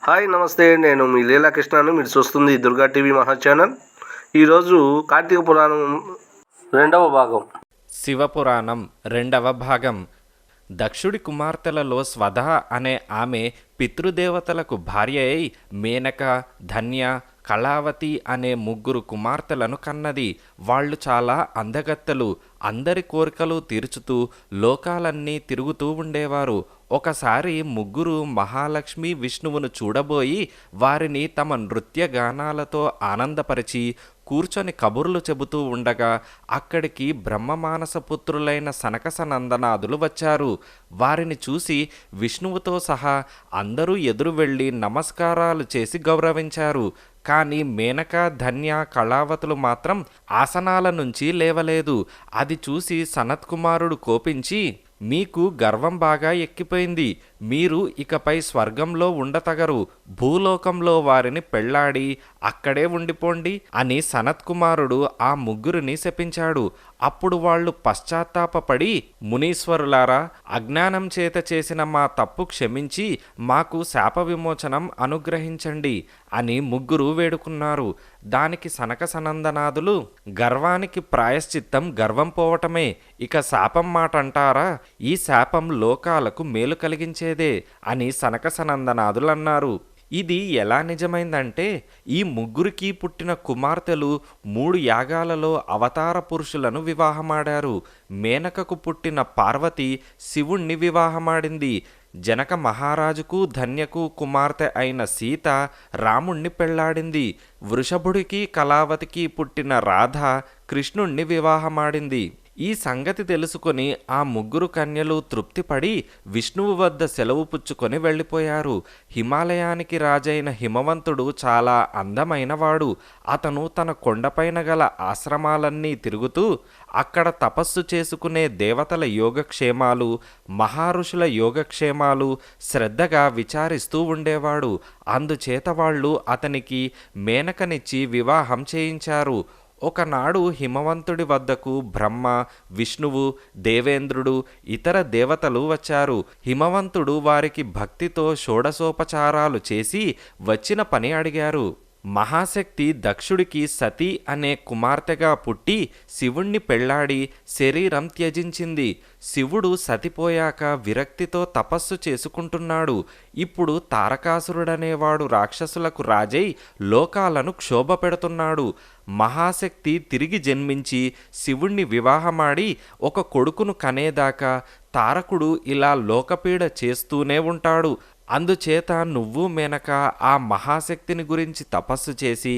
Hi నమస్తే, నేను మీ లీలాకృష్ణను. మీరు చూస్తుంది దుర్గా టీవీ మహా ఛానల్. ఈరోజు కార్తీక పురాణం రెండవ భాగం. శివపురాణం రెండవ భాగం. దక్షుడి కుమార్తెలలో స్వధ అనే ఆమె పితృదేవతలకు భార్య అయి మేనక, ధన్య, కళావతి అనే ముగ్గురు కుమార్తెలను కన్నది. వాళ్ళు చాలా అందగత్తెలు. అందరి కోరికలు తీర్చుతూ లోకాలన్నీ తిరుగుతూ ఉండేవారు. ఒకసారి ముగ్గురు మహాలక్ష్మి విష్ణువును చూడబోయి వారిని తమ నృత్య గానాలతో ఆనందపరిచి కూర్చొని కబుర్లు చెబుతూ ఉండగా అక్కడికి బ్రహ్మమానసపుత్రులైన సనకసనందనాదులు వచ్చారు. వారిని చూసి విష్ణువుతో సహా అందరూ ఎదురు వెళ్ళి నమస్కారాలు చేసి గౌరవించారు. కానీ మేనక, ధన్య, కళావతులు మాత్రం ఆసనాల నుంచి లేవలేదు. అది చూసి సనత్కుమారుడు కోపించి, మీకు గర్వం బాగా ఎక్కిపోయింది. మీరు ఇకపై స్వర్గంలో ఉండతగరు. భూలోకంలో వారిని పెళ్లాడి అక్కడే ఉండిపోండి అని సనత్కుమారుడు ఆ ముగ్గురిని శపించాడు. అప్పుడు వాళ్ళు పశ్చాత్తాపపడి, మునీశ్వరులారా, అజ్ఞానం చేత చేసిన మా తప్పు క్షమించి మాకు శాప విమోచనం అనుగ్రహించండి అని ముగ్గురు వేడుకున్నారు. దానికి సనకసనందనాదులు, గర్వానికి ప్రాయశ్చిత్తం గర్వం పోవటమే, ఇక శాపం మాట అంటారా? ఈ శాపం లోకాలకు మేలు కలిగించేదే అని సనకసనందనాదులు అన్నారు. ఇది ఎలా నిజమైందంటే, ఈ ముగ్గురికి పుట్టిన కుమార్తెలు 3 యాగాలలో అవతార పురుషులను వివాహమాడారు. మేనకకు పుట్టిన పార్వతి శివుణ్ణి వివాహమాడింది. జనక మహారాజుకు, ధన్యకు కుమార్తె అయిన సీత రాముణ్ణి పెళ్లాడింది. వృషభుడికి, కళావతికి పుట్టిన రాధ కృష్ణుణ్ణి వివాహమాడింది. ఈ సంగతి తెలుసుకొని ఆ ముగ్గురు కన్యలు తృప్తిపడి విష్ణువు వద్ద సెలవు పుచ్చుకొని వెళ్ళిపోయారు. హిమాలయానికి రాజైన హిమవంతుడు చాలా అందమైనవాడు. అతను తన కొండపైన గల ఆశ్రమాలన్నీ తిరుగుతూ అక్కడ తపస్సు చేసుకునే దేవతల యోగక్షేమాలు, మహారుషుల యోగక్షేమాలు శ్రద్ధగా విచారిస్తూ ఉండేవాడు. అందుచేత వాళ్ళు అతనికి మేనకనిచ్చి వివాహం చేయించారు. ఒకనాడు హిమవంతుడి వద్దకు బ్రహ్మ, విష్ణువు, దేవేంద్రుడు, ఇతర దేవతలు వచ్చారు. హిమవంతుడు వారికి భక్తితో షోడశోపచారాలు చేసి వచ్చిన పని అడిగారు. మహాశక్తి దక్షుడికి సతీ అనే కుమార్తెగా పుట్టి శివుణ్ణి పెళ్లాడి శరీరం త్యజించింది. శివుడు సతిపోయాక విరక్తితో తపస్సు చేసుకుంటున్నాడు. ఇప్పుడు తారకాసురుడనేవాడు రాక్షసులకు రాజై లోకాలను క్షోభ పెడుతున్నాడు. మహాశక్తి తిరిగి జన్మించి శివుణ్ణి వివాహమాడి ఒక కొడుకును కనేదాకా తారకుడు ఇలా లోకపీడ చేస్తూనే ఉంటాడు. అందుచేత నువ్వు మేనక ఆ మహాశక్తిని గురించి తపస్సు చేసి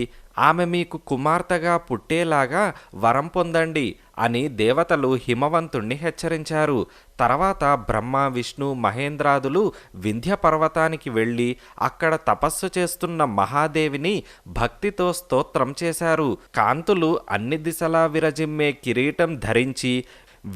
ఆమె మీకు కుమార్తెగా పుట్టేలాగా వరం పొందండి అని దేవతలు హిమవంతుణ్ణి హెచ్చరించారు. తర్వాత బ్రహ్మ, విష్ణు, మహేంద్రాదులు వింధ్య పర్వతానికి వెళ్ళి అక్కడ తపస్సు చేస్తున్న మహాదేవిని భక్తితో స్తోత్రం చేశారు. కాంతులు అన్ని దిశలా విరజిమ్మే కిరీటం ధరించి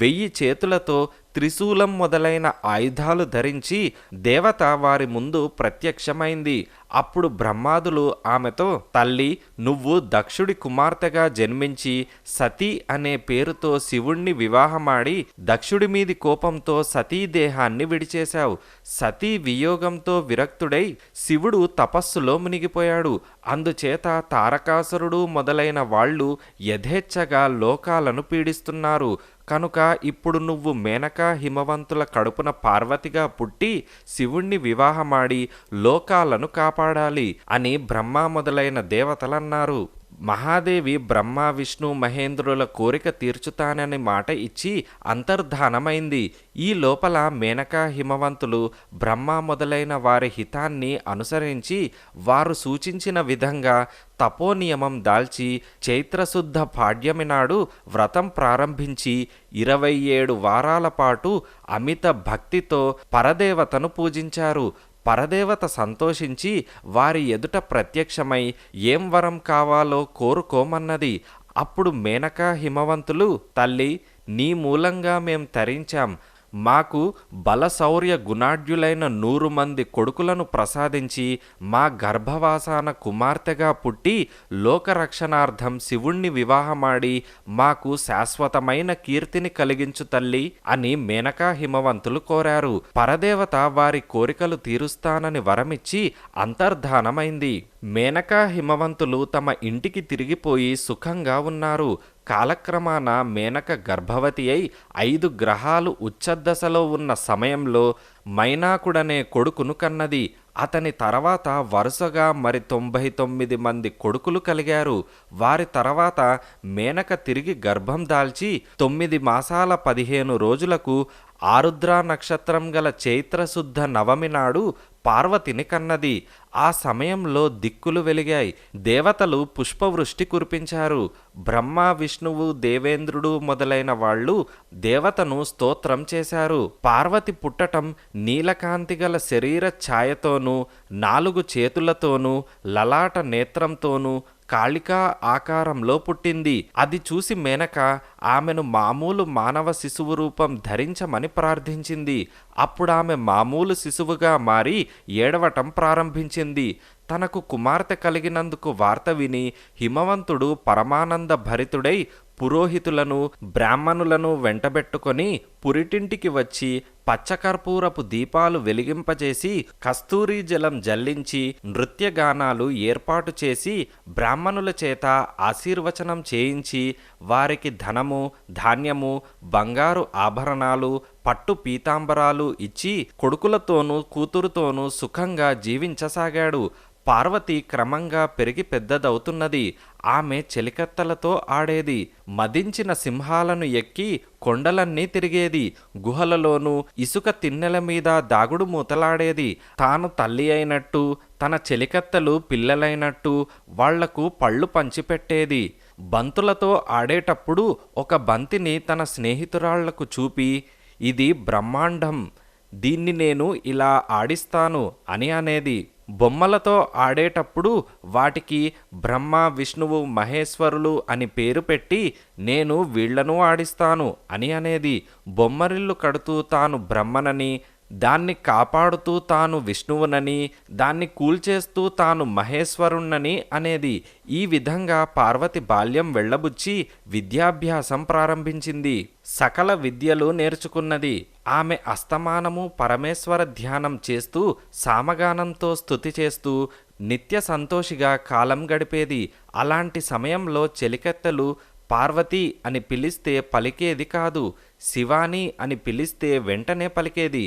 1000 చేతులతో త్రిశూలం మొదలైన ఆయుధాలు ధరించి దేవత వారి ముందు ప్రత్యక్షమైంది. అప్పుడు బ్రహ్మాదులు ఆమెతో, తల్లి, నువ్వు దక్షుడి కుమార్తెగా జన్మించి సతీ అనే పేరుతో శివుణ్ణి వివాహమాడి దక్షుడి మీది కోపంతో సతీ దేహాన్ని విడిచేశావు. సతీ వియోగంతో విరక్తుడై శివుడు తపస్సులో మునిగిపోయాడు. అందుచేత తారకాసురుడు మొదలైన వాళ్ళు యథేచ్ఛగా లోకాలను పీడిస్తున్నారు. కనుక ఇప్పుడు నువ్వు మేనక, హిమవంతుల కడుపున పార్వతిగా పుట్టి శివుణ్ణి వివాహమాడి లోకాలను కాపాడాలి అని బ్రహ్మ మొదలైన దేవతలన్నారు. మహాదేవి బ్రహ్మ, విష్ణు, మహేంద్రుల కోరిక తీర్చుతానని మాట ఇచ్చి అంతర్ధానమైంది. ఈ లోపల మేనక, హిమవంతులు బ్రహ్మ మొదలైన వారి హితాన్ని అనుసరించి వారు సూచించిన విధంగా తపోనియమం దాల్చి చైత్రశుద్ధ పాడ్యమి నాడు వ్రతం ప్రారంభించి 27 వారాల పాటు అమిత భక్తితో పరదేవతను పూజించారు. పరదేవత సంతోషించి వారి ఎదుట ప్రత్యక్షమై ఏం వరం కావాలో కోరుకోమన్నది. అప్పుడు మేనక, హిమవంతులు, తల్లి, నీ మూలంగా మేం తరించాం. మాకు బలశౌర్య గుణాఢ్యులైన 100 మంది కొడుకులను ప్రసాదించి మా గర్భవాసాన కుమార్తెగా పుట్టి లోకరక్షణార్థం శివుణ్ణి వివాహమాడి మాకు శాశ్వతమైన కీర్తిని కలిగించు తల్లి అని మేనకా హిమవంతులు కోరారు. పరదేవత వారి కోరికలు తీరుస్తానని వరమిచ్చి అంతర్ధానమైంది. మేనకా హిమవంతులు తమ ఇంటికి తిరిగిపోయి సుఖంగా ఉన్నారు. కాలక్రమాన మేనక గర్భవతి అయి 5 గ్రహాలు ఉచ్చదశలో ఉన్న సమయంలో మైనాకుడనే కొడుకును కన్నది. అతని తర్వాత వరుసగా మరి 99 మంది కొడుకులు కలిగారు. వారి తర్వాత మేనక తిరిగి గర్భం దాల్చి 9 మాసాల 15 రోజులకు ఆరుద్ర నక్షత్రం గల చైత్రశుద్ధ నవమి నాడు పార్వతిని కన్నది. ఆ సమయంలో దిక్కులు వెలిగాయి. దేవతలు పుష్పవృష్టి కురిపించారు. బ్రహ్మ, విష్ణువు, దేవేంద్రుడు మొదలైన వాళ్ళు దేవతను స్తోత్రం చేశారు. పార్వతి పుట్టటం నీలకాంతి గల శరీర ఛాయతోనూ 4 చేతులతోనూ లలాట నేత్రంతోనూ కాళికా ఆకారంలో పుట్టింది. అది చూసి మేనక ఆమెను మామూలు మానవ శిశువు రూపం ధరించమని ప్రార్థించింది. అప్పుడామె మామూలు శిశువుగా మారి ఏడవటం ప్రారంభించింది. తనకు కుమార్తె కలిగినందుకు వార్త విని హిమవంతుడు పరమానంద భరితుడై పురోహితులను బ్రాహ్మణులను వెంటబెట్టుకొని పురిటింటికి వచ్చి పచ్చకర్పూరపు దీపాలు వెలిగింపజేసి కస్తూరీ జలం జల్లించి నృత్యగానాలు ఏర్పాటు చేసి బ్రాహ్మణుల చేత ఆశీర్వచనం చేయించి వారికి ధనము, ధాన్యము, బంగారు ఆభరణాలు, పట్టు పీతాంబరాలు ఇచ్చి కొడుకులతోనూ కూతురుతోనూ సుఖంగా జీవించసాగాడు. పార్వతి క్రమంగా పెరిగి పెద్దదవుతున్నది. ఆమె చెలికత్తలతో ఆడేది. మదించిన సింహాలను ఎక్కి కొండలన్నీ తిరిగేది. గుహలలోనూ ఇసుక తిన్నెల మీద దాగుడు మూతలాడేది. తాను తల్లి అయినట్టు, తన చెలికత్తలు పిల్లలైనట్టు వాళ్లకు పళ్ళు పంచిపెట్టేది. బంతులతో ఆడేటప్పుడు ఒక బంతిని తన స్నేహితురాళ్లకు చూపి, ఇది బ్రహ్మాండం, దీన్ని నేను ఇలా ఆడిస్తాను అని అనేది. బొమ్మలతో ఆడేటప్పుడు వాటికి బ్రహ్మ, విష్ణువు, మహేశ్వరులు అని పేరు పెట్టి నేను వీళ్లను ఆడిస్తాను అని అనేది. బొమ్మరిల్లు కడుతూ తాను బ్రహ్మనని, దాన్ని కాపాడుతూ తాను విష్ణువునని, దాన్ని కూల్చేస్తూ తాను మహేశ్వరుణ్ణని అనేది. ఈ విధంగా పార్వతి బాల్యం వెళ్ళబుచ్చి విద్యాభ్యాసం ప్రారంభించింది. సకల విద్యలు నేర్చుకున్నది. ఆమె అస్తమానము పరమేశ్వర ధ్యానం చేస్తూ సామగానంతో స్తుతి చేస్తూ నిత్య సంతోషిగా కాలం గడిపేది. అలాంటి సమయంలో చెలికత్తెలు పార్వతి అని పిలిస్తే పలికేది కాదు, శివాని అని పిలిస్తే వెంటనే పలికేది.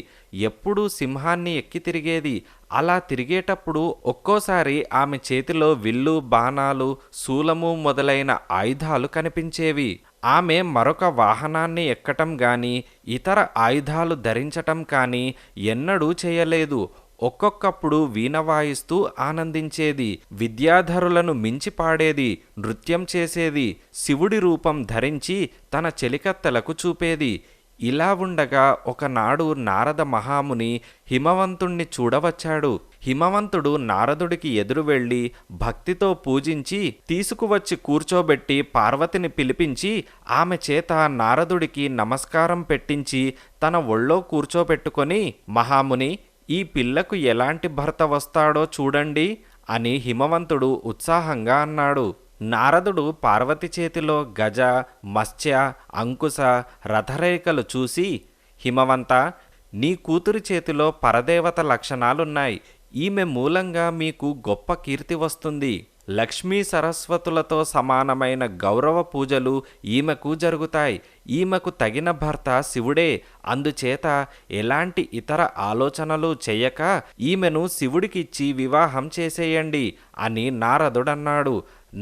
ఎప్పుడూ సింహాన్ని ఎక్కి తిరిగేది. అలా తిరిగేటప్పుడు ఒక్కోసారి ఆమె చేతిలో విల్లు, బాణాలు, శూలము మొదలైన ఆయుధాలు కనిపించేవి. ఆమె మరొక వాహనాన్ని ఎక్కటం గాని ఇతర ఆయుధాలు ధరించటం కానీ ఎన్నడూ చేయలేదు. ఒక్కొక్కప్పుడు వీణ వాయిస్తూ ఆనందించేది. విద్యాధరులను మించి పాడేది, నృత్యం చేసేది, శివుడి రూపం ధరించి తన చెలికత్తెలకు చూపేది. ఇలా ఉండగా ఒకనాడు నారద మహాముని హిమవంతుణ్ణి చూడవచ్చాడు. హిమవంతుడు నారదుడికి ఎదురు వెళ్ళి భక్తితో పూజించి తీసుకువచ్చి కూర్చోబెట్టి పార్వతిని పిలిపించి ఆమె చేత నారదుడికి నమస్కారం పెట్టించి తన ఒళ్ళో కూర్చోబెట్టుకొని, మహాముని, ఈ పిల్లకు ఎలాంటి భర్త వస్తాడో చూడండి అని హిమవంతుడు ఉత్సాహంగా అన్నాడు. నారదుడు పార్వతి చేతిలో గజ, మత్స్య, అంకుశ, రథరేఖలు చూసి, హిమవంత, నీ కూతురి చేతిలో పరదేవత లక్షణాలున్నాయి. ఈమె మూలంగా మీకు గొప్ప కీర్తి వస్తుంది. లక్ష్మీ సరస్వతులతో సమానమైన గౌరవ పూజలు ఈమెకు జరుగుతాయి. ఈమెకు తగిన భర్త శివుడే. అందుచేత ఎలాంటి ఇతర ఆలోచనలు చెయ్యక ఈమెను శివుడికిచ్చి వివాహం చేసేయండి అని నారదుడన్నాడు.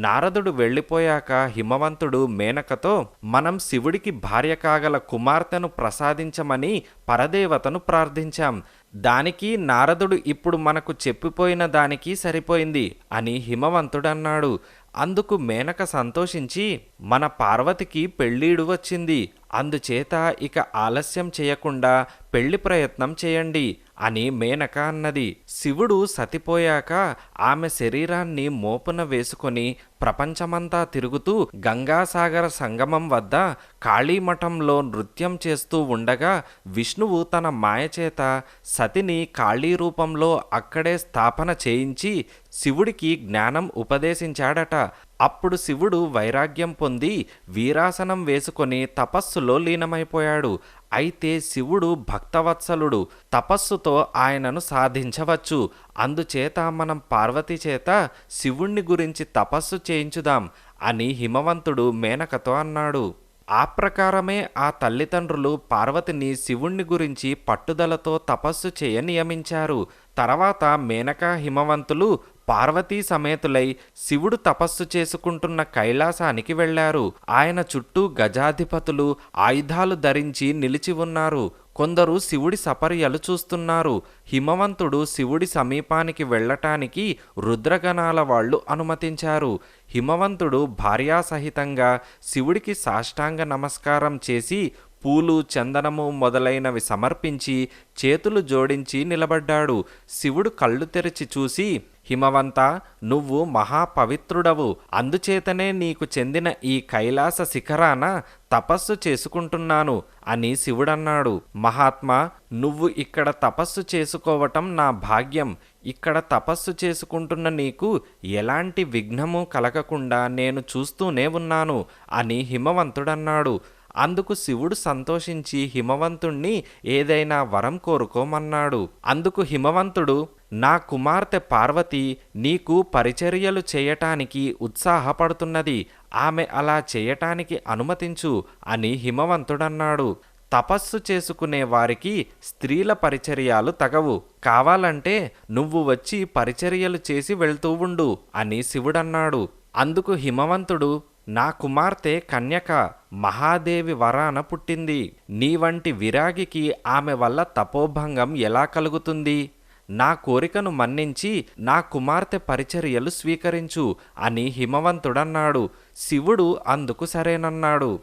నారదుడు వెళ్ళిపోయాక హిమవంతుడు మేనకతో, మనం శివుడికి భార్య కాగల కుమార్తెను ప్రసాదించమని పరదేవతను ప్రార్థించాం. దానికి నారదుడు ఇప్పుడు మనకు చెప్పిపోయిన దానికి సరిపోయింది అని హిమవంతుడన్నాడు. అందుకు మేనక సంతోషించి, మన పార్వతికి పెళ్ళీడు వచ్చింది, అందుచేత ఇక ఆలస్యం చేయకుండా పెళ్లి ప్రయత్నం చేయండి అని మేనక అన్నది. శివుడు సతిపోయాక ఆమె శరీరాన్ని మోపున వేసుకొని ప్రపంచమంతా తిరుగుతూ గంగాసాగర సంగమం వద్ద కాళీమఠంలో నృత్యం చేస్తూ ఉండగా విష్ణువు తన మాయచేత సతిని కాళీ రూపంలో అక్కడే స్థాపన చేయించి శివుడికి జ్ఞానం ఉపదేశించాడట. అప్పుడు శివుడు వైరాగ్యం పొంది వీరాసనం వేసుకొని తపస్సులో లీనమైపోయాడు. అయితే శివుడు భక్తవత్సలుడు, తపస్సుతో ఆయనను సాధించవచ్చు. అందుచేత మనం పార్వతీ చేత శివుణ్ణి గురించి తపస్సు చేయించుదాం అని హిమవంతుడు మేనకతో అన్నాడు. ఆ ప్రకారమే ఆ తల్లిదండ్రులు పార్వతిని శివుణ్ణి గురించి పట్టుదలతో తపస్సు చేయ నియమించారు. తర్వాత మేనక హిమవంతులు పార్వతీ సమేతులై శివుడు తపస్సు చేసుకుంటున్న కైలాసానికి వెళ్లారు. ఆయన చుట్టూ గజాధిపతులు ఆయుధాలు ధరించి నిలిచి ఉన్నారు. కొందరు శివుడి సపర్యలు చూస్తున్నారు. హిమవంతుడు శివుడి సమీపానికి వెళ్ళటానికి రుద్రగణాల వాళ్ళు అనుమతించారు. హిమవంతుడు భార్యాసహితంగా శివుడికి సాష్టాంగ నమస్కారం చేసి పూలు, చందనము మొదలైనవి సమర్పించి చేతులు జోడించి నిలబడ్డాడు. శివుడు కళ్ళు తెరిచి చూసి, హిమవంత, నువ్వు మహాపవిత్రుడవు, అందుచేతనే నీకు చెందిన ఈ కైలాస శిఖరాన తపస్సు చేసుకుంటున్నాను అని శివుడన్నాడు. మహాత్మా, నువ్వు ఇక్కడ తపస్సు చేసుకోవటం నా భాగ్యం. ఇక్కడ తపస్సు చేసుకుంటున్న నీకు ఎలాంటి విఘ్నము కలగకుండా నేను చూస్తూనే ఉన్నాను అని హిమవంతుడన్నాడు. అందుకు శివుడు సంతోషించి హిమవంతుణ్ణి ఏదైనా వరం కోరుకోమన్నాడు. అందుకు హిమవంతుడు, నా కుమార్తె పార్వతి నీకు పరిచర్యలు చేయటానికి ఉత్సాహపడుతున్నది. ఆమె అలా చేయటానికి అనుమతించు అని హిమవంతుడన్నాడు. తపస్సు చేసుకునే వారికి స్త్రీల పరిచర్యలు తగవు. కావాలంటే నువ్వు వచ్చి పరిచర్యలు చేసి వెళ్తూ ఉండు అని శివుడన్నాడు. అందుకు హిమవంతుడు, నా కుమార్తె కన్యక మహాదేవి వరాన పుట్టింది. నీ వంటి విరాగికి ఆమె వల్ల తపోభంగం ఎలా కలుగుతుంది? నా కోరికను మన్నించి నా కుమార్తె పరిచర్యలు స్వీకరించు అని హిమవంతుడన్నాడు. శివుడు అందుకు సరేనన్నాడు.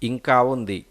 ఇంకా ఉంది.